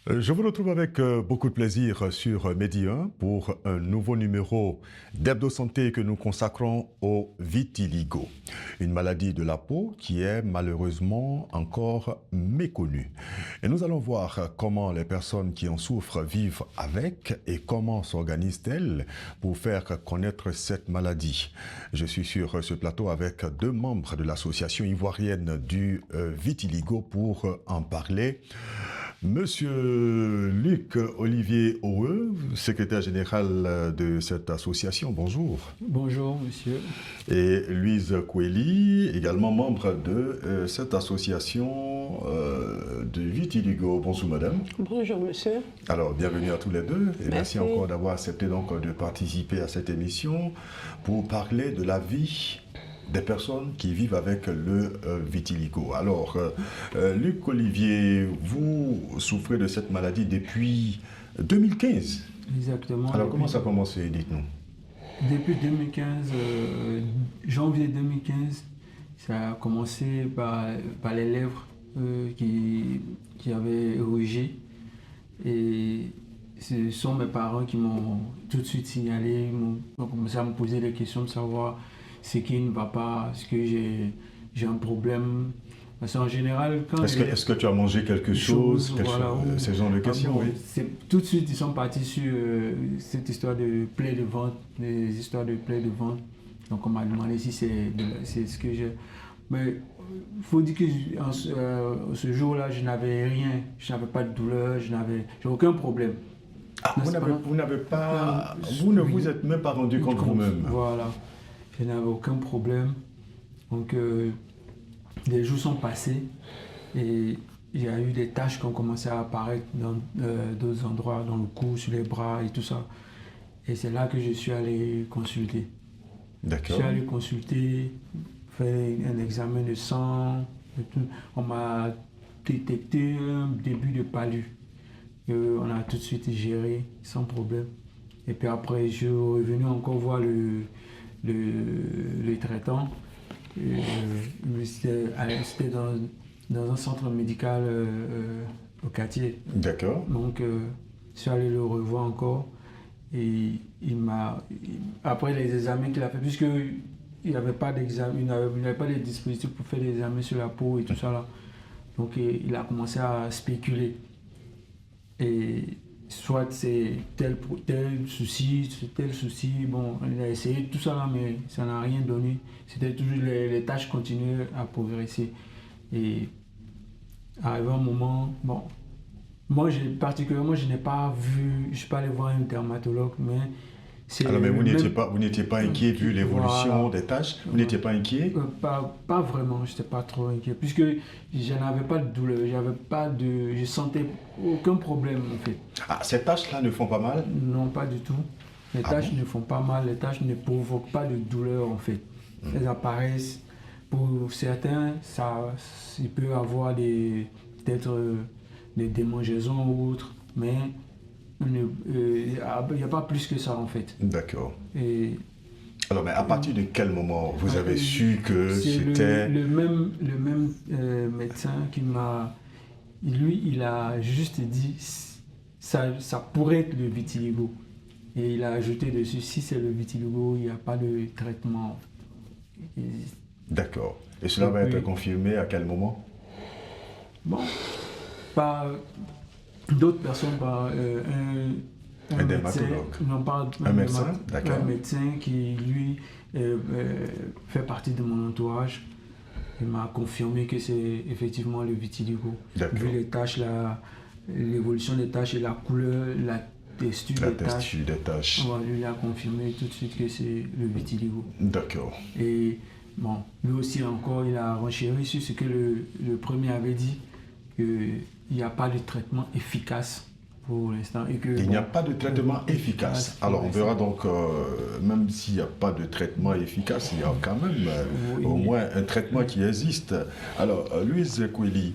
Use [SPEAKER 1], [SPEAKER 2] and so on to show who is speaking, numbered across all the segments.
[SPEAKER 1] Je vous retrouve avec beaucoup de plaisir sur Medi 1 pour un nouveau numéro d'Hebdo Santé que nous consacrons au vitiligo, une maladie de la peau qui est malheureusement encore méconnue. Et nous allons voir comment les personnes qui en souffrent vivent avec et comment s'organisent-elles pour faire connaître cette maladie. Je suis sur ce plateau avec deux membres de l'association ivoirienne du vitiligo pour en parler. Monsieur Luc Olivier Aureux, secrétaire général de cette association, bonjour.
[SPEAKER 2] Bonjour, monsieur.
[SPEAKER 1] Et Louise Koueli, également membre de cette association de vitiligo. Bonjour, madame.
[SPEAKER 3] Bonjour, monsieur.
[SPEAKER 1] Alors, bienvenue à tous les deux. Et merci
[SPEAKER 3] Merci
[SPEAKER 1] encore d'avoir accepté donc de participer à cette émission pour parler de la vie des personnes qui vivent avec le vitiligo. Alors, Luc Olivier, vous souffrez de cette maladie depuis 2015.
[SPEAKER 2] Exactement.
[SPEAKER 1] Alors, comment ça a commencé, dites-nous?
[SPEAKER 2] Depuis 2015, janvier 2015, ça a commencé par les lèvres qui avaient érugé. Et ce sont mes parents qui m'ont tout de suite signalé, ont commencé à me poser des questions de savoir ce qui ne va pas, est-ce que j'ai un problème. Parce qu'en général, quand...
[SPEAKER 1] Est-ce que tu as mangé quelque chose,
[SPEAKER 2] voilà,
[SPEAKER 1] ce genre de questions,
[SPEAKER 2] bon,
[SPEAKER 1] oui.
[SPEAKER 2] Tout de suite, ils sont partis sur cette histoire de plaie de ventre, des histoires de plaie de ventre. Donc on m'a demandé si c'est ce que j'ai. Mais il faut dire que ce jour-là, je n'avais rien, je n'avais pas de douleur, j'ai aucun problème.
[SPEAKER 1] Ah, vous ne vous êtes même pas rendu compte vous-même.
[SPEAKER 2] Voilà, je n'avais aucun problème. Donc les jours sont passés et il y a eu des taches qui ont commencé à apparaître dans d'autres endroits, dans le cou, sur les bras et tout ça. Et c'est là que je suis allé consulter.
[SPEAKER 1] D'accord.
[SPEAKER 2] Je suis allé consulter, faire un examen de sang et tout. On m'a détecté un début de palu. On a tout de suite géré sans problème. Et puis après, je suis revenu encore voir le traitant. C'était dans un centre médical au quartier.
[SPEAKER 1] D'accord.
[SPEAKER 2] Donc, je suis allé le revoir encore. Et après les examens qu'il a fait, puisqu'il n'y avait pas d'examen, il n'avait pas de dispositifs pour faire des examens sur la peau et tout ça là. Donc, il a commencé à spéculer. Et soit c'est tel souci, c'est tel souci. Bon, il a essayé tout ça là, mais ça n'a rien donné. C'était toujours les tâches continuaient à progresser. Et arrivé un moment, bon, moi particulièrement, je n'ai pas vu, je ne suis pas allé voir un dermatologue, mais c'est.
[SPEAKER 1] Alors, mais vous n'étiez pas inquiet vu l'évolution
[SPEAKER 2] voilà.
[SPEAKER 1] des tâches? Vous n'étiez pas inquiet?
[SPEAKER 2] Pas vraiment, je n'étais pas trop inquiet, puisque je n'avais pas de douleur, je sentais aucun problème en fait.
[SPEAKER 1] Ah, ces tâches-là ne font pas mal?
[SPEAKER 2] Non, pas du tout. Les tâches ne font pas mal, les tâches ne provoquent pas de douleur en fait. Elles apparaissent, pour certains, il peut y avoir peut-être des démangeaisons ou autres, mais il n'y a pas plus que ça en fait.
[SPEAKER 1] D'accord.
[SPEAKER 2] Et
[SPEAKER 1] alors, mais à partir de quel moment vous avez su que c'était...
[SPEAKER 2] le même médecin qui m'a... Lui, il a juste dit ça pourrait être le vitiligo. Et il a ajouté dessus, si c'est le vitiligo, il n'y a pas de traitement.
[SPEAKER 1] D'accord. Et cela va être confirmé à quel moment?
[SPEAKER 2] Bon, par d'autres personnes, par un
[SPEAKER 1] dermatologue.
[SPEAKER 2] médecin, non pas
[SPEAKER 1] un médecin, d'accord.
[SPEAKER 2] Un médecin qui, lui, fait partie de mon entourage. Il m'a confirmé que c'est effectivement le vitiligo. Vu les taches, l'évolution des taches et la couleur, la texture des taches. Lui a confirmé tout de suite que c'est le vitiligo.
[SPEAKER 1] D'accord.
[SPEAKER 2] Et bon, lui aussi encore, il a renchéri sur ce que le premier avait dit, qu'il n'y a pas de traitement efficace pour l'instant.
[SPEAKER 1] Il n'y a pas de traitement efficace. Alors on verra donc, même s'il n'y a pas de traitement efficace, il y a quand même au moins un traitement qui existe. Alors, Louise Koueli,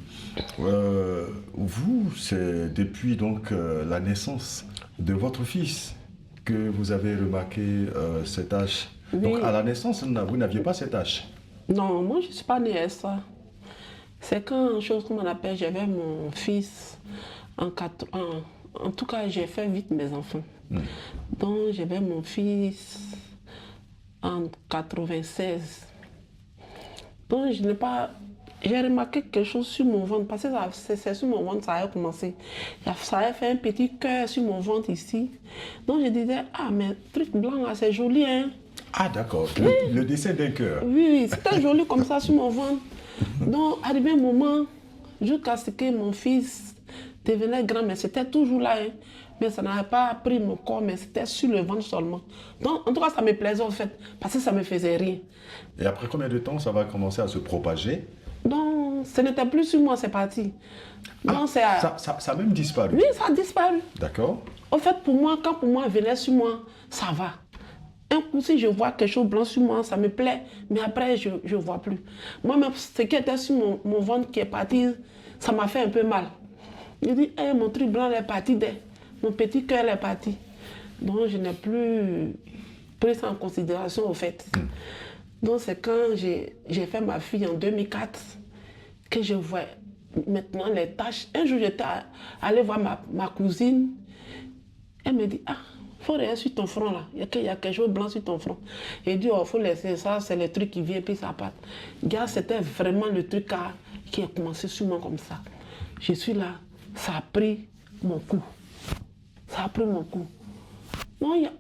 [SPEAKER 1] vous, c'est depuis donc la naissance de votre fils que vous avez remarqué cette tache. Oui. Donc à la naissance, vous n'aviez pas cette tache?
[SPEAKER 3] Non, moi je ne suis pas née à ça. C'est quand, chose qu'on appelle, j'avais mon fils en tout cas, j'ai fait vite mes enfants. Donc, j'avais mon fils en 96. Donc, je n'ai pas... J'ai remarqué quelque chose sur mon ventre, parce que c'est sur mon ventre ça a commencé. Ça a fait un petit cœur sur mon ventre ici. Donc, je disais, ah, mais truc blanc là, c'est joli, hein.
[SPEAKER 1] Ah, d'accord. Le dessin d'un cœur.
[SPEAKER 3] Oui, c'était joli comme ça sur mon ventre. Donc, arrivé un moment, jusqu'à ce que mon fils devenait grand, mais c'était toujours là, hein. Mais ça n'avait pas pris mon corps, mais c'était sur le ventre seulement. Donc, en tout cas, ça me plaisait en fait, parce que ça me faisait rire.
[SPEAKER 1] Et après combien de temps ça va commencer à se propager?
[SPEAKER 3] Donc, ce n'était plus sur moi, c'est parti. Donc,
[SPEAKER 1] ça a même disparu?
[SPEAKER 3] Oui, ça a disparu.
[SPEAKER 1] D'accord.
[SPEAKER 3] En fait, pour moi, quand pour moi venait sur moi, ça va. Un coup, si je vois quelque chose blanc sur moi, ça me plaît, mais après, je ne vois plus. Moi-même, ce qui était sur mon ventre qui est parti, ça m'a fait un peu mal. Je dis, hey, mon truc blanc est parti, mon petit cœur est parti. Donc, je n'ai plus pris ça en considération, au fait. Donc, c'est quand j'ai fait ma fille en 2004 que je vois maintenant les taches. Un jour, j'étais allée voir ma cousine. Elle me dit, ah, il faut regarder sur ton front là. Il y a quelque chose de blanc sur ton front. Et dit, oh, il faut laisser ça, c'est le truc qui vient puis ça part. Gars, c'était vraiment le truc qui a commencé sur moi comme ça. Je suis là, ça a pris mon coup. Ça a pris mon coup. Non, il y a...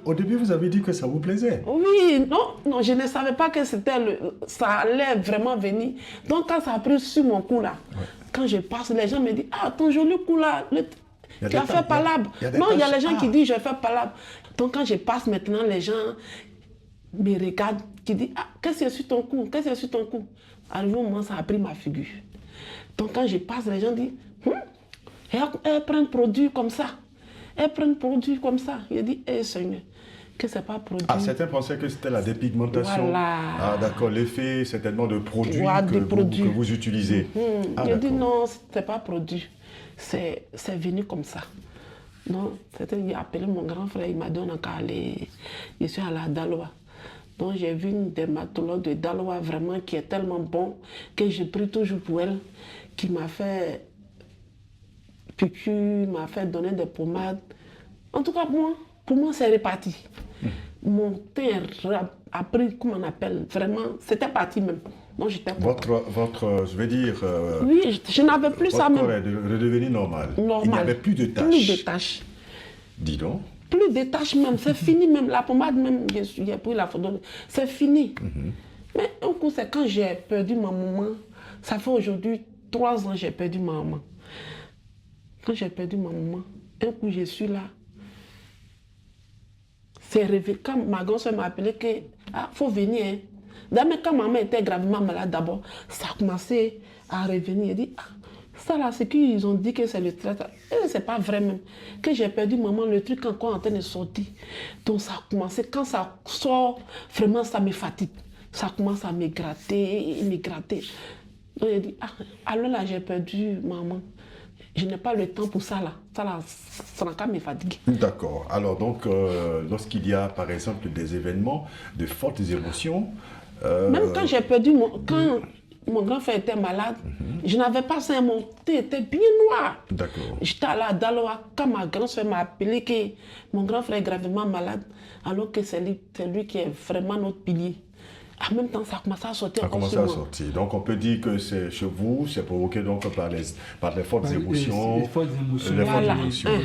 [SPEAKER 1] Au début, vous avez dit que ça vous plaisait.
[SPEAKER 3] Oui, non, je ne savais pas que ça allait vraiment venir. Donc, quand ça a pris sur mon cou là, quand je passe, les gens me disent, ah, ton joli cou là, tu as fait palabre. Non, il y a les gens qui disent, je fais palabre. Donc, quand je passe maintenant, les gens me regardent, qui disent, ah, qu'est-ce qu'il y a sur ton cou? Qu'est-ce qu'il y a sur ton cou? Arrivé au moment, ça a pris ma figure. Donc, quand je passe, les gens disent, elle prend un produit comme ça. Elle prend un produit comme ça. Il dit, Seigneur, que c'est pas produit.
[SPEAKER 1] Ah, certains pensaient que c'était la dépigmentation.
[SPEAKER 3] Voilà.
[SPEAKER 1] Ah, d'accord, l'effet certainement de produits, que vous utilisez.
[SPEAKER 3] Il dit, non, c'est pas produit. C'est venu comme ça. Non, il a appelé mon grand frère, il m'a donné un aller. Je suis allée à Daloa. Donc j'ai vu une dermatologue de Daloa vraiment qui est tellement bon que j'ai pris toujours pour elle, qui m'a fait piqûre, m'a fait donner des pommades. En tout cas, pour moi c'est reparti. Mon teint a pris, comment on appelle, vraiment, c'était parti même. Donc j'étais
[SPEAKER 1] votre, je vais dire...
[SPEAKER 3] oui, je n'avais plus ça même.
[SPEAKER 1] Votre corps est redevenu normal.
[SPEAKER 3] Normal.
[SPEAKER 1] Il n'y avait plus de taches.
[SPEAKER 3] Plus de taches.
[SPEAKER 1] Dis donc.
[SPEAKER 3] Plus de taches même, c'est fini même. La pommade même, j'ai pris la photo, c'est fini. Mais un coup, c'est quand j'ai perdu ma maman. Ça fait aujourd'hui 3 ans que j'ai perdu ma maman. Quand j'ai perdu ma maman, un coup, je suis là. C'est réveillé. Quand ma grand-soeur m'a appelé que, ah, faut venir. Hein. D'abord, quand maman était gravement malade d'abord, ça a commencé à revenir. Elle dit, ah, ça là, c'est qu'ils ont dit que c'est le stress. Et c'est pas vrai même. Que j'ai perdu maman, le truc encore en train de sortir. Donc ça a commencé, quand ça sort, vraiment ça me fatigue. Ça commence à me gratter, me gratter. Donc elle dit, ah, alors là j'ai perdu maman. Je n'ai pas le temps pour ça là. Ça n'a qu'à me fatiguer.
[SPEAKER 1] D'accord. Alors donc, lorsqu'il y a par exemple des événements, de fortes émotions...
[SPEAKER 3] Même quand j'ai perdu quand mon grand frère était malade, je n'avais pas ça, mon thé était bien noir.
[SPEAKER 1] D'accord.
[SPEAKER 3] J'étais allée à Daloa, quand ma grand-soeur m'a appelé que mon grand frère est gravement malade, alors que c'est lui qui est vraiment notre pilier. En même temps, ça a commencé à sortir.
[SPEAKER 1] Ça a commencé à sortir. Donc on peut dire que c'est chez vous, c'est provoqué donc par les fortes émotions.
[SPEAKER 2] Les fortes émotions.
[SPEAKER 1] Les fortes
[SPEAKER 3] Voilà.
[SPEAKER 1] émotions. Le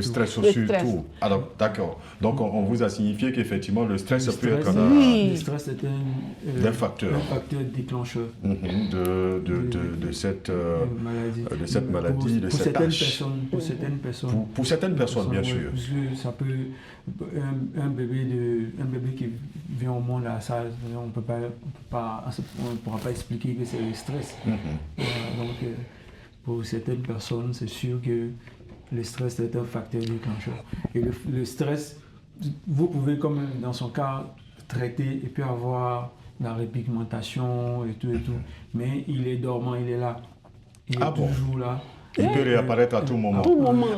[SPEAKER 1] stress
[SPEAKER 3] Le
[SPEAKER 1] surtout.
[SPEAKER 3] stress.
[SPEAKER 1] Alors d'accord. Donc on vous a signifié qu'effectivement le stress peut être
[SPEAKER 3] Oui.
[SPEAKER 2] Le stress est
[SPEAKER 1] un facteur.
[SPEAKER 2] Un facteur déclencheur.
[SPEAKER 1] De cette maladie, de
[SPEAKER 2] pour
[SPEAKER 1] cette
[SPEAKER 2] certaines
[SPEAKER 1] tâche.
[SPEAKER 2] personnes, pour certaines personnes.
[SPEAKER 1] Pour certaines personnes, bien sûr.
[SPEAKER 2] Parce que ça peut un bébé qui vient au monde là, ça on ne pourra pas expliquer que c'est le stress. Donc pour certaines personnes, c'est sûr que le stress est un facteur déclencheur. Et le stress, vous pouvez, comme dans son cas, traiter et puis avoir la repigmentation et tout, mais il est dormant, il est là. Il est toujours là.
[SPEAKER 1] Il peut réapparaître à tout moment.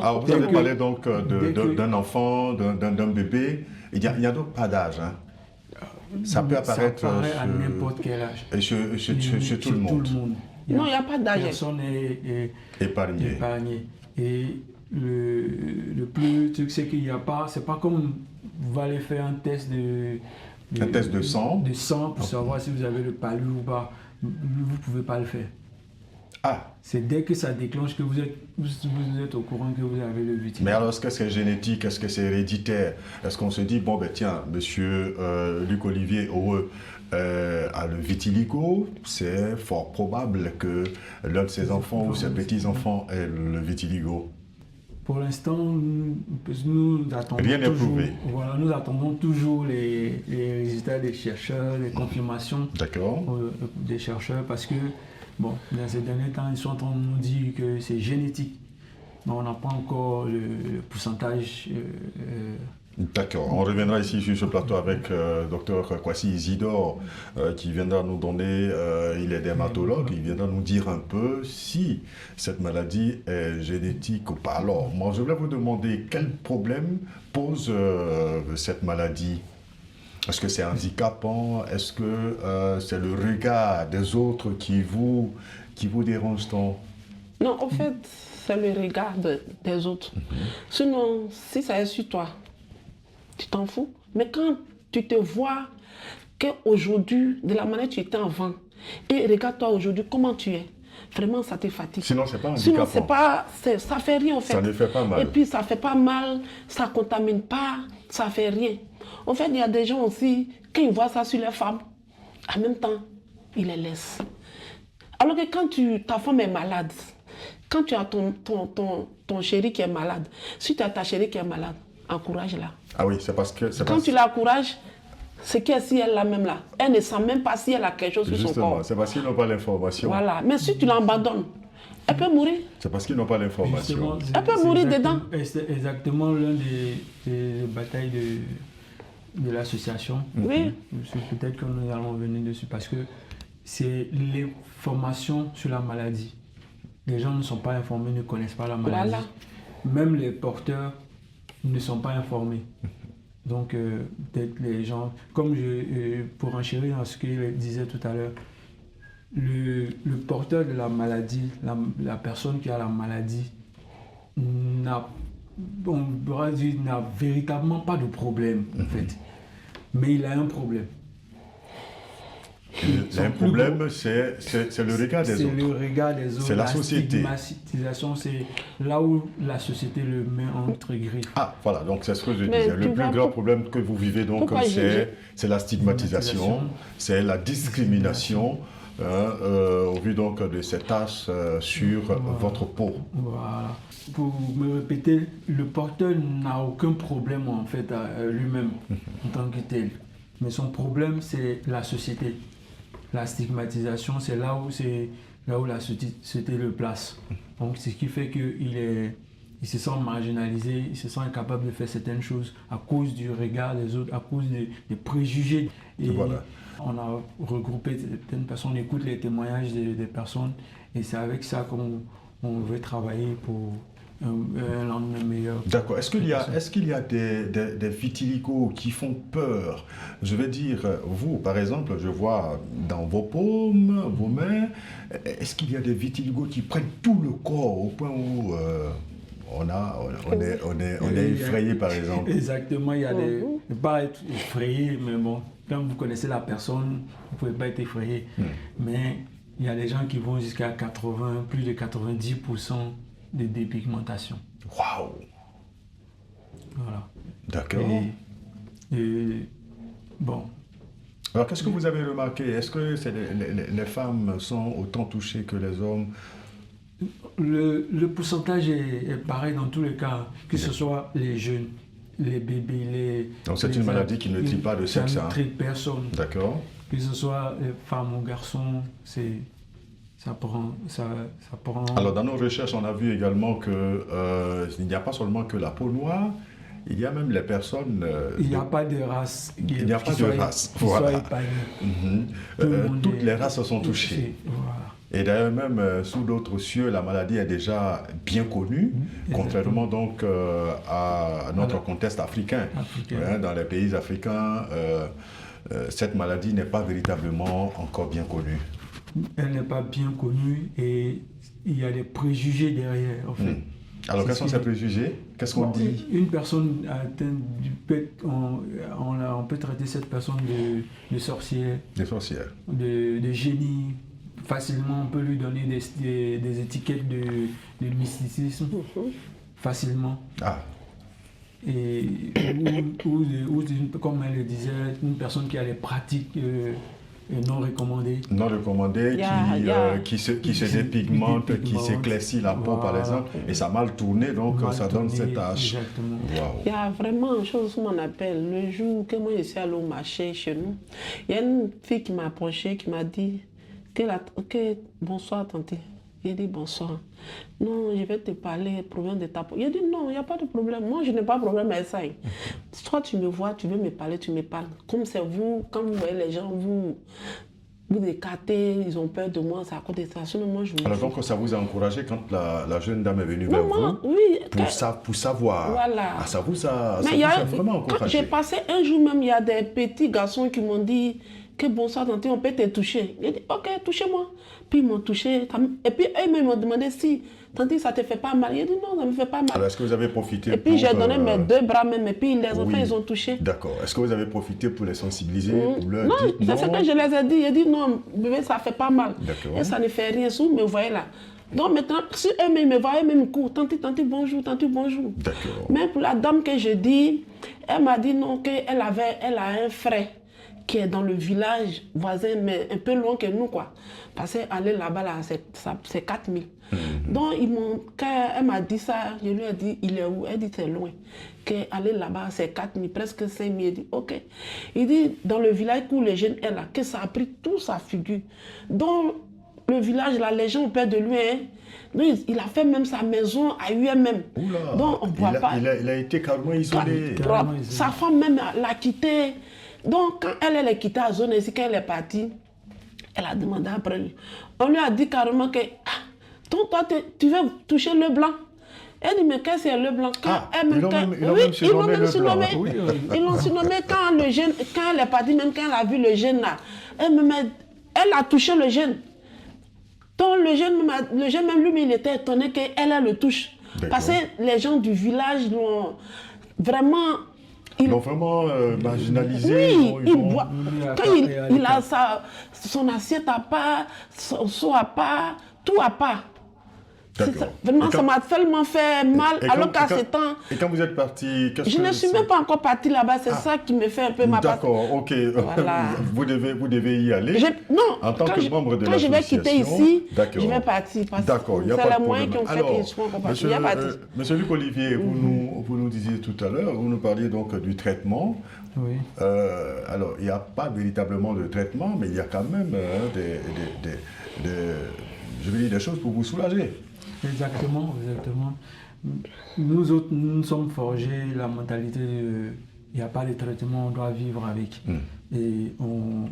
[SPEAKER 1] Alors, vous avez parlé donc d'un enfant, d'un bébé. Il n'y a donc pas d'âge. Hein. Ça peut apparaître
[SPEAKER 2] à n'importe quel âge.
[SPEAKER 1] Et chez tout le monde.
[SPEAKER 3] Non, il n'y a pas d'âge.
[SPEAKER 2] Personne n'est
[SPEAKER 1] Épargné.
[SPEAKER 2] épargné. Et le plus truc, c'est qu'il n'y a pas, c'est pas comme vous allez faire un test
[SPEAKER 1] Un test de sang.
[SPEAKER 2] De sang pour savoir si vous avez le palu ou pas. Vous ne pouvez pas le faire.
[SPEAKER 1] Ah,
[SPEAKER 2] C'est dès que ça déclenche que vous êtes au courant que vous avez le vitiligo.
[SPEAKER 1] mais alors est-ce que c'est génétique, est-ce que c'est héréditaire? Est-ce qu'on se dit, bon ben tiens, monsieur Luc Olivier Heureux a le vitiligo, c'est fort probable que l'un de ses enfants ou ses petits-enfants ait le vitiligo.
[SPEAKER 2] Pour l'instant, nous attendons
[SPEAKER 1] Rien n'est
[SPEAKER 2] toujours,
[SPEAKER 1] prouvé.
[SPEAKER 2] voilà, nous attendons toujours les résultats des chercheurs, les confirmations
[SPEAKER 1] D'accord.
[SPEAKER 2] des chercheurs, parce que bon, dans ces derniers temps, ils sont en train de nous dire que c'est génétique. Mais on n'a pas encore le pourcentage.
[SPEAKER 1] D'accord. On reviendra ici sur ce plateau avec Dr Kwasi Isidore qui viendra nous donner, il est dermatologue, il viendra nous dire un peu si cette maladie est génétique ou pas. Alors, moi, je voulais vous demander quel problème pose cette maladie. Est-ce que c'est handicapant? Est-ce que c'est le regard des autres qui vous dérange tant?
[SPEAKER 3] Non, en fait, c'est le regard des autres. Sinon, si ça est sur toi, tu t'en fous. Mais quand tu te vois qu'aujourd'hui, de la manière que tu étais avant, et regarde-toi aujourd'hui, comment tu es, vraiment ça te fatigue.
[SPEAKER 1] Sinon, c'est pas
[SPEAKER 3] Sinon,
[SPEAKER 1] handicapant.
[SPEAKER 3] ça fait rien en fait.
[SPEAKER 1] Ça ne fait pas mal.
[SPEAKER 3] Et puis, ça fait pas mal, ça contamine pas, ça fait rien. En fait, il y a des gens aussi, quand ils voient ça sur les femmes, en même temps, ils les laissent. Alors que quand ta femme est malade, quand tu as ton chéri qui est malade, si tu as ta chérie qui est malade, encourage-la.
[SPEAKER 1] Ah oui, c'est parce que...
[SPEAKER 3] Quand tu l'encourages, c'est qu'elle, si elle l'a même là, elle ne sent même pas si elle a quelque chose sur son
[SPEAKER 1] Justement,
[SPEAKER 3] corps.
[SPEAKER 1] c'est parce qu'ils n'ont pas l'information.
[SPEAKER 3] Voilà. Mais si tu l'abandonnes, elle peut mourir.
[SPEAKER 1] C'est parce qu'ils n'ont pas l'information.
[SPEAKER 3] Elle peut mourir dedans.
[SPEAKER 2] C'est exactement l'une des batailles de l'association.
[SPEAKER 3] Oui.
[SPEAKER 2] Peut-être que nous allons venir dessus parce que c'est l'information sur la maladie. Les gens ne sont pas informés, ne connaissent pas la maladie.
[SPEAKER 3] Voilà.
[SPEAKER 2] Même les porteurs ne sont pas informés. Donc, peut-être les gens, comme pour enchérir dans ce qu'il disait tout à l'heure, le porteur de la maladie, la personne qui a la maladie, n'a véritablement pas de problème, en fait. Mais il a un problème.
[SPEAKER 1] Un problème, c'est le regard des autres.
[SPEAKER 2] C'est le regard des autres.
[SPEAKER 1] C'est la société.
[SPEAKER 2] Stigmatisation, c'est là où la société le met entre griffes.
[SPEAKER 1] Ah, voilà, donc c'est ce que je
[SPEAKER 3] Mais
[SPEAKER 1] disais. Le
[SPEAKER 3] tu
[SPEAKER 1] plus
[SPEAKER 3] vois,
[SPEAKER 1] grand problème que vous vivez, donc,
[SPEAKER 3] pourquoi
[SPEAKER 1] c'est la stigmatisation, c'est la discrimination, au vu donc de ces taches sur votre peau.
[SPEAKER 2] Voilà. Pour me répéter, le porteur n'a aucun problème en fait à lui-même en tant que tel. Mais son problème, c'est la société. La stigmatisation, c'est là où la société le place. Donc, ce qui fait qu'il se sent marginalisé, il se sent incapable de faire certaines choses à cause du regard des autres, à cause des préjugés. Et
[SPEAKER 1] voilà.
[SPEAKER 2] On a regroupé certaines personnes, on écoute les témoignages des personnes et c'est avec ça qu'on veut travailler pour un lendemain meilleur.
[SPEAKER 1] D'accord. Est-ce qu'il y a des vitiligos qui font peur? Je veux dire, vous, par exemple, je vois dans vos paumes, vos mains, est-ce qu'il y a des vitiligos qui prennent tout le corps au point où on est effrayé, par exemple?
[SPEAKER 2] Exactement, il y a des... Pas être effrayé, mais bon, quand vous connaissez la personne, vous ne pouvez pas être effrayé. Mais il y a des gens qui vont jusqu'à 80, plus de 90% de dépigmentation.
[SPEAKER 1] Waouh!
[SPEAKER 2] Voilà.
[SPEAKER 1] D'accord.
[SPEAKER 2] Et bon.
[SPEAKER 1] Alors, qu'est-ce que vous avez remarqué? Est-ce que les femmes sont autant touchées que les hommes?
[SPEAKER 2] Le pourcentage est pareil dans tous les cas, que ce soit les jeunes, les bébés,
[SPEAKER 1] Donc, c'est une maladie qui ne trie pas de sexe.
[SPEAKER 2] Ça ne trie personne.
[SPEAKER 1] D'accord.
[SPEAKER 2] Que ce soit les femmes ou garçons, ça prend...
[SPEAKER 1] Alors, dans nos recherches, on a vu également que il n'y a pas seulement que la peau noire, il y a même les personnes...
[SPEAKER 2] il n'y a pas de race.
[SPEAKER 1] Il n'y a pas de race. Voilà. Toutes les races sont touchées.
[SPEAKER 2] Voilà.
[SPEAKER 1] Et d'ailleurs, même sous d'autres cieux, la maladie est déjà bien connue, contrairement donc à notre contexte africain. Dans les pays africains, cette maladie n'est pas véritablement encore bien connue.
[SPEAKER 2] elle n'est pas bien connue et il y a des préjugés derrière, en fait.
[SPEAKER 1] Alors, quels sont ces préjugés? Qu'est-ce qu'on dit?
[SPEAKER 2] Une personne atteinte du PEC, on peut traiter cette personne de sorcière,
[SPEAKER 1] Des sorcières.
[SPEAKER 2] de génie. Facilement, on peut lui donner des étiquettes de mysticisme, facilement.
[SPEAKER 1] Ah,
[SPEAKER 2] Et, comme elle le disait, une personne qui a des pratiques non recommandées.
[SPEAKER 1] non recommandé, qui se dépigmente, qui s'éclaircit la peau, par exemple, et ça a mal tourné, donc
[SPEAKER 2] Mal
[SPEAKER 1] ça donne
[SPEAKER 2] tourné,
[SPEAKER 1] cette tache.
[SPEAKER 2] exactement.
[SPEAKER 1] Waouh.
[SPEAKER 3] Il y a vraiment une chose qu'on appelle le jour que moi je suis allée au marché chez nous. Il y a une fille qui m'a approché, qui m'a dit bonsoir tante. J'ai dit bonsoir. Non, je vais te parler, problème de ta peau. Il a dit non, il n'y a pas de problème. Moi, je n'ai pas de problème avec ça. Soit tu me vois, tu veux me parler, tu me parles. Comme c'est vous, quand vous voyez les gens, vous écartez, ils ont peur de moi, c'est à cause de ça. Sinon, moi, je me
[SPEAKER 1] Alors donc ça vous a encouragé quand la jeune dame est venue vers
[SPEAKER 3] Maman,
[SPEAKER 1] vous
[SPEAKER 3] oui.
[SPEAKER 1] pour savoir.
[SPEAKER 3] Voilà.
[SPEAKER 1] Ah, ça vous a
[SPEAKER 3] Mais
[SPEAKER 1] vraiment
[SPEAKER 3] quand j'ai
[SPEAKER 1] encouragé.
[SPEAKER 3] passé un jour même, il y a des petits garçons qui m'ont dit que bonsoir tante, on peut te toucher. J'ai dit ok, touchez-moi. Puis ils m'ont touché. Et puis eux m'ont demandé si tante, ça te fait pas mal. J'ai dit non, ça ne me fait pas mal.
[SPEAKER 1] Alors est-ce que vous avez profité
[SPEAKER 3] Et puis j'ai donné mes
[SPEAKER 1] pour...
[SPEAKER 3] 2 bras même. Et puis les enfants,
[SPEAKER 1] oui.
[SPEAKER 3] ils ont touché.
[SPEAKER 1] D'accord. Est-ce que vous avez profité pour les sensibiliser, pour leur
[SPEAKER 3] Non,
[SPEAKER 1] dire
[SPEAKER 3] c'est ce que je les ai dit. J'ai dit non, bébé, ça ne fait pas mal.
[SPEAKER 1] D'accord.
[SPEAKER 3] Et ça ne fait rien. Si vous me voyez là. Donc maintenant, si eux-mêmes me voient, eux-mêmes ils courent. Tante, bonjour, tante, bonjour.
[SPEAKER 1] D'accord.
[SPEAKER 3] Mais pour la dame que je dis, elle m'a dit non, qu'elle a un frère qui est dans le village voisin, mais un peu loin que nous, quoi. Parce qu'aller là-bas, là, c'est 4 000. Donc, quand elle m'a dit ça, je lui ai dit, il est où? Elle dit, c'est loin. Qu'aller là-bas, c'est 4 000, presque 5 000. Il dit, ok. Il dit, dans le village où les jeunes est là, que ça a pris toute sa figure. Donc, le village, là, les gens ont peur de lui, hein. Donc, il a fait même sa maison à lui-même.
[SPEAKER 1] Oula.
[SPEAKER 3] Donc, on ne voit pas.
[SPEAKER 1] Il a été carrément isolé.
[SPEAKER 3] Sa femme même l'a quitté. Donc, quand elle est quittée à zone ici, quand elle est partie, elle a demandé après lui. On lui a dit carrément que toi, tu veux toucher le blanc. Elle dit, mais qu'est-ce que c'est le blanc?
[SPEAKER 1] Ils l'ont même surnommé le blanc. Oui.
[SPEAKER 3] Ils l'ont surnommé quand elle est partie, même quand elle a vu le jeune là. Elle a touché le jeune. Donc, le jeune même lui, il était étonné qu'elle le touche. Parce que les gens du village l'ont vraiment...
[SPEAKER 1] Ils l'ont vraiment marginalisé.
[SPEAKER 3] Oui, il boit. Quand il a son assiette à part, son seau à part, tout à part. Vraiment, ça m'a tellement fait mal, alors qu'à ce temps...
[SPEAKER 1] Et quand vous êtes parti,
[SPEAKER 3] je ne suis même pas encore parti là-bas, c'est ça qui me fait un peu mal.
[SPEAKER 1] D'accord, ok.
[SPEAKER 3] Voilà.
[SPEAKER 1] Vous devez y aller.
[SPEAKER 3] Non,
[SPEAKER 1] en tant que membre de l'association.
[SPEAKER 3] Quand je vais quitter ici, je vais partir.
[SPEAKER 1] D'accord, il n'y a pas de problème.
[SPEAKER 3] Qui ont fait qu'ils soient encore partis.
[SPEAKER 1] Monsieur Luc Olivier, vous nous disiez tout à l'heure, vous nous parliez donc du traitement.
[SPEAKER 2] Oui.
[SPEAKER 1] Alors, il n'y a pas véritablement de traitement, mais il y a quand même des choses pour vous soulager.
[SPEAKER 2] Exactement. Nous autres, nous sommes forgés la mentalité de il n'y a pas de traitement, on doit vivre avec. Et on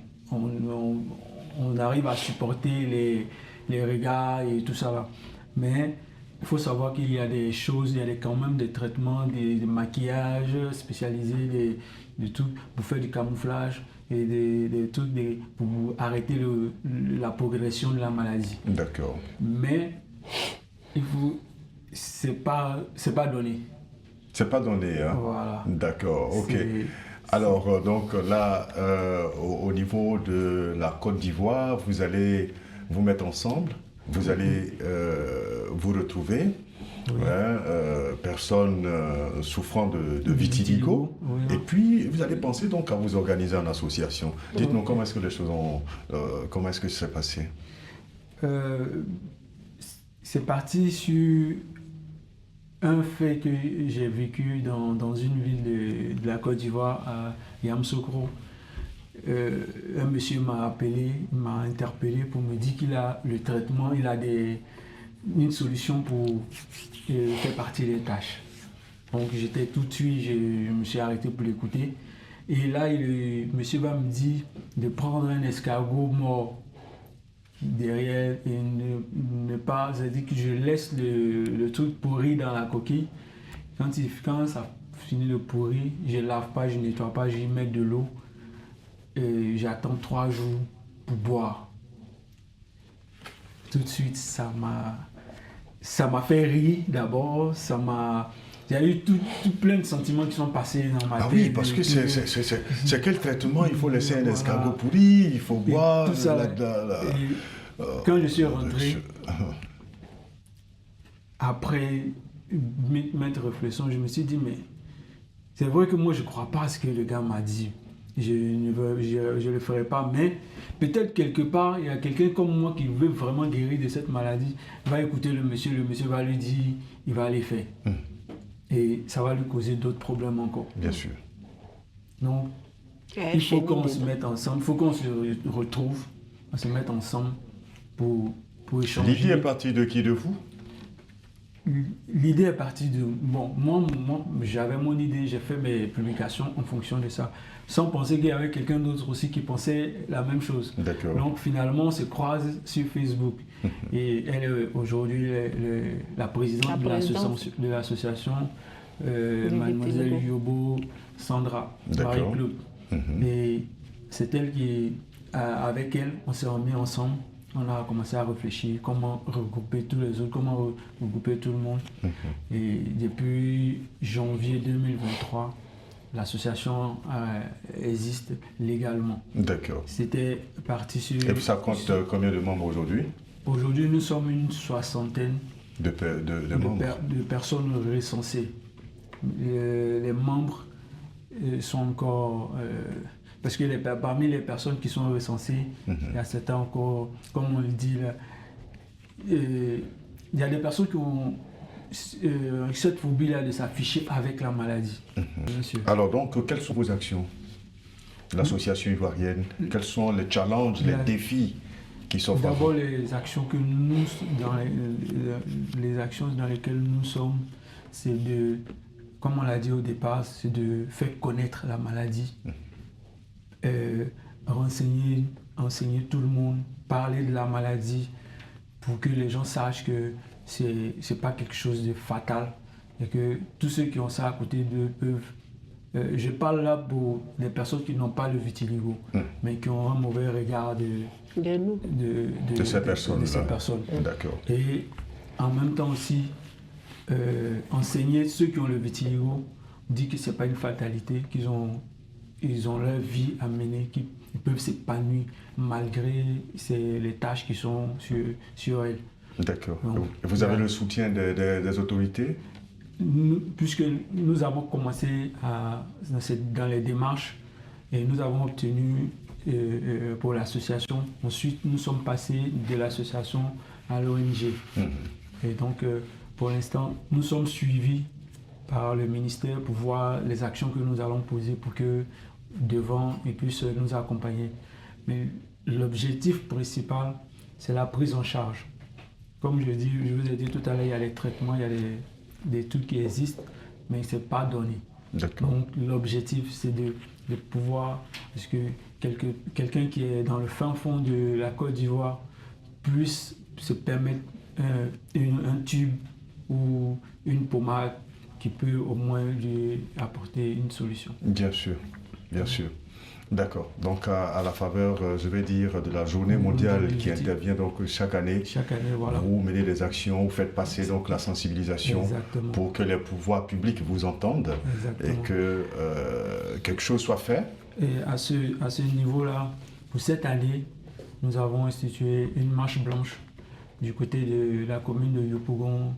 [SPEAKER 2] arrive à supporter les regards et tout ça là. Mais il faut savoir qu'il y a des choses, il y a quand même des traitements, des maquillages spécialisés, des trucs pour faire du camouflage et des trucs pour arrêter la progression de la maladie.
[SPEAKER 1] D'accord.
[SPEAKER 2] Mais c'est pas donné.
[SPEAKER 1] C'est pas donné, hein?
[SPEAKER 2] Voilà.
[SPEAKER 1] D'accord, ok. Alors, donc là, au niveau de la Côte d'Ivoire, vous allez vous mettre ensemble, vous allez vous retrouver,
[SPEAKER 2] oui.
[SPEAKER 1] Personnes souffrant de vitiligo,
[SPEAKER 2] oui.
[SPEAKER 1] Et puis vous allez penser donc à vous organiser en association. Dites-nous comment est-ce que les choses comment est-ce que ça s'est passé?
[SPEAKER 2] C'est parti sur un fait que j'ai vécu dans une ville de la Côte d'Ivoire, à Yamoussoukro. Un monsieur m'a appelé, m'a interpellé pour me dire qu'il a le traitement, il a une solution pour faire partir les taches. Donc j'étais tout de suite, je me suis arrêté pour l'écouter. Et là, le monsieur va me dire de prendre un escargot mort derrière et ne pas, c'est-à-dire que je laisse le truc pourri dans la coquille. Quand ça finit de pourrir, je lave pas, je nettoie pas, j'y mets de l'eau et j'attends 3 jours pour boire. tout de suite, ça m'a fait rire d'abord, il y a eu tout plein de sentiments qui sont passés dans ma tête.
[SPEAKER 1] Ah oui, parce que c'est quel traitement? Il faut laisser un escargot pourri, il faut boire...
[SPEAKER 2] Tout ça. Quand je suis rentré, après maintes réflexions, je me suis dit, mais c'est vrai que moi, je ne crois pas à ce que le gars m'a dit. Je ne le ferai pas, mais peut-être quelque part, il y a quelqu'un comme moi qui veut vraiment guérir de cette maladie, va écouter le monsieur va lui dire, il va aller faire. Et ça va lui causer d'autres problèmes encore.
[SPEAKER 1] Bien sûr.
[SPEAKER 2] Donc, il faut qu'on se mette ensemble, il faut qu'on se retrouve, on se mette ensemble pour échanger.
[SPEAKER 1] L'idée est partie de qui, de vous?
[SPEAKER 2] L'idée est partie de... Bon, moi j'avais mon idée, j'ai fait mes publications en fonction de ça, sans penser qu'il y avait quelqu'un d'autre aussi qui pensait la même chose.
[SPEAKER 1] D'accord.
[SPEAKER 2] Donc finalement, on se croise sur Facebook. Et elle est aujourd'hui la présidente de l'association, Mademoiselle Yobo Sandra Marie-Claude. Et c'est elle qui, avec elle, on s'est remis ensemble. On a commencé à réfléchir comment regrouper tous les autres, comment regrouper tout le monde. Et depuis janvier 2023, l'association existe légalement.
[SPEAKER 1] D'accord.
[SPEAKER 2] C'était parti sur...
[SPEAKER 1] Et puis ça compte combien de membres aujourd'hui?
[SPEAKER 2] Aujourd'hui, nous sommes une soixantaine
[SPEAKER 1] de membres.
[SPEAKER 2] De personnes recensées. Les membres sont encore... parce que parmi les personnes qui sont recensées, il y a certains encore, comme on le dit là, il y a des personnes qui ont cette phobie-là de s'afficher avec la maladie. Bien sûr.
[SPEAKER 1] Alors donc, quelles sont vos actions? L'association ivoirienne, quels sont les challenges, les défis qui sont face?
[SPEAKER 2] D'abord, les actions que nous, les actions dans lesquelles nous sommes, c'est de, comme on l'a dit au départ, c'est de faire connaître la maladie. Enseigner tout le monde, parler de la maladie pour que les gens sachent que c'est pas quelque chose de fatal et que tous ceux qui ont ça à côté d'eux peuvent. Je parle là pour les personnes qui n'ont pas le vitiligo, mais qui ont un mauvais regard de ces personnes.
[SPEAKER 1] D'accord.
[SPEAKER 2] Et en même temps aussi, enseigner ceux qui ont le vitiligo, dire que c'est pas une fatalité, qu'ils ont leur vie à mener, qu'ils peuvent s'épanouir malgré les tâches qui sont sur elles.
[SPEAKER 1] D'accord. Vous avez le soutien des autorités?
[SPEAKER 2] Puisque nous avons commencé dans les démarches et nous avons obtenu pour l'association. Ensuite, nous sommes passés de l'association à l'ONG. Et donc, pour l'instant, nous sommes suivis par le ministère pour voir les actions que nous allons poser pour que devant ils puissent nous accompagner. Mais l'objectif principal, c'est la prise en charge. Comme je vous ai dit tout à l'heure, il y a les traitements, il y a des trucs qui existent, mais ce n'est pas donné. Donc l'objectif, c'est de pouvoir, parce que quelqu'un qui est dans le fin fond de la Côte d'Ivoire puisse se permettre un tube ou une pommade qui peut au moins lui apporter une solution.
[SPEAKER 1] Bien sûr, bien sûr. D'accord. Donc à la faveur, je vais dire, de la journée mondiale qui intervient donc chaque année,
[SPEAKER 2] voilà.
[SPEAKER 1] Vous menez des actions, vous faites passer donc la sensibilisation.
[SPEAKER 2] Exactement.
[SPEAKER 1] Pour que les pouvoirs publics vous entendent.
[SPEAKER 2] Exactement.
[SPEAKER 1] Et que quelque chose soit fait.
[SPEAKER 2] Et à ce niveau-là, pour cette année, nous avons institué une marche blanche du côté de la commune de Yopougon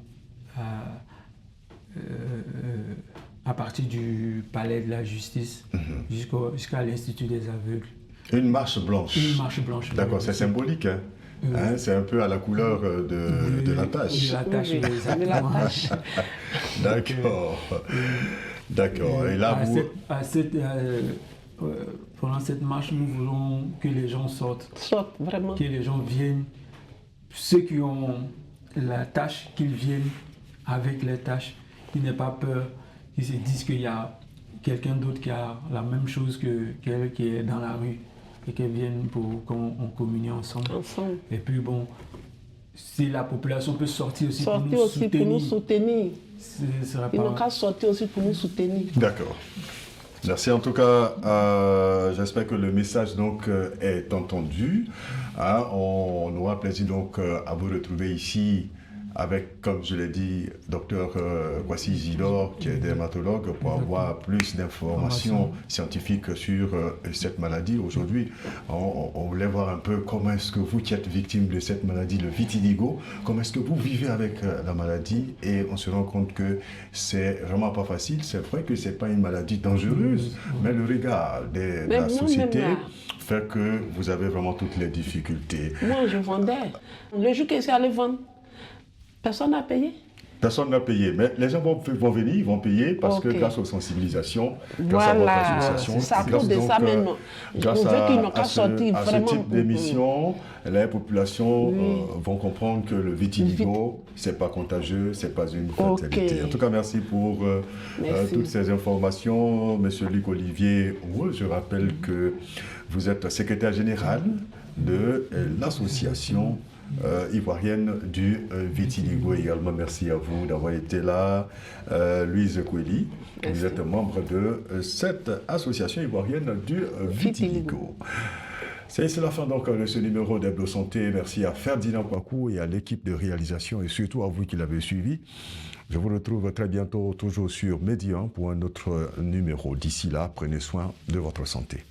[SPEAKER 2] à partir du palais de la justice jusqu'à l'Institut des aveugles.
[SPEAKER 1] Une marche blanche.
[SPEAKER 2] Une marche blanche.
[SPEAKER 1] D'accord, c'est symbolique. Hein, c'est un peu à la couleur de la tâche.
[SPEAKER 2] De la tâche,
[SPEAKER 3] oui,
[SPEAKER 2] exactement.
[SPEAKER 3] de la tâche.
[SPEAKER 1] D'accord. D'accord. Et là,
[SPEAKER 2] pendant cette marche, nous voulons que les gens sortent.
[SPEAKER 3] Vraiment.
[SPEAKER 2] Que les gens viennent. Ceux qui ont la tâche, qu'ils viennent avec les tâches, qu'ils n'aient pas peur, qu'ils se disent qu'il y a quelqu'un d'autre qui a la même chose qu'elle qui est dans la rue et qu'elle vienne pour qu'on communie ensemble. Et puis bon, si la population peut sortir aussi pour nous soutenir.
[SPEAKER 3] Ils n'ont qu'à sortir aussi pour nous soutenir.
[SPEAKER 1] D'accord. Merci en tout cas. J'espère que le message donc est entendu. Hein, on aura plaisir donc à vous retrouver ici avec, comme je l'ai dit, docteur Kwasi Isidore, qui est dermatologue, pour avoir plus d'informations scientifiques sur cette maladie. Aujourd'hui, on voulait voir un peu comment est-ce que vous qui êtes victime de cette maladie, le vitiligo, comment est-ce que vous vivez avec la maladie, et on se rend compte que c'est vraiment pas facile. C'est vrai que c'est pas une maladie dangereuse, mais le regard de la société fait que vous avez vraiment toutes les difficultés.
[SPEAKER 3] Moi, je vendais. Le jour que je suis allé vendre, personne n'a payé.
[SPEAKER 1] Personne n'a payé, mais les gens vont venir, ils vont payer parce que grâce aux sensibilisations, grâce à votre association,
[SPEAKER 3] ça
[SPEAKER 1] grâce
[SPEAKER 3] de ça maintenant.
[SPEAKER 1] Grâce à ce
[SPEAKER 3] vraiment
[SPEAKER 1] type d'émission, les populations vont comprendre que le vitiligo, c'est pas contagieux, c'est pas une fatalité. En tout cas, merci pour toutes ces informations, Monsieur Luc Olivier. Je rappelle que vous êtes secrétaire général de l'association ivoirienne du vitiligo également. Merci à vous d'avoir été là. Louise Koueli, vous êtes membre de cette association ivoirienne du vitiligo. C'est la fin donc de ce numéro d'Hebdo Santé. Merci à Ferdinand Kwaku et à l'équipe de réalisation et surtout à vous qui l'avez suivi. Je vous retrouve très bientôt toujours sur Média 1 pour un autre numéro. D'ici là, prenez soin de votre santé.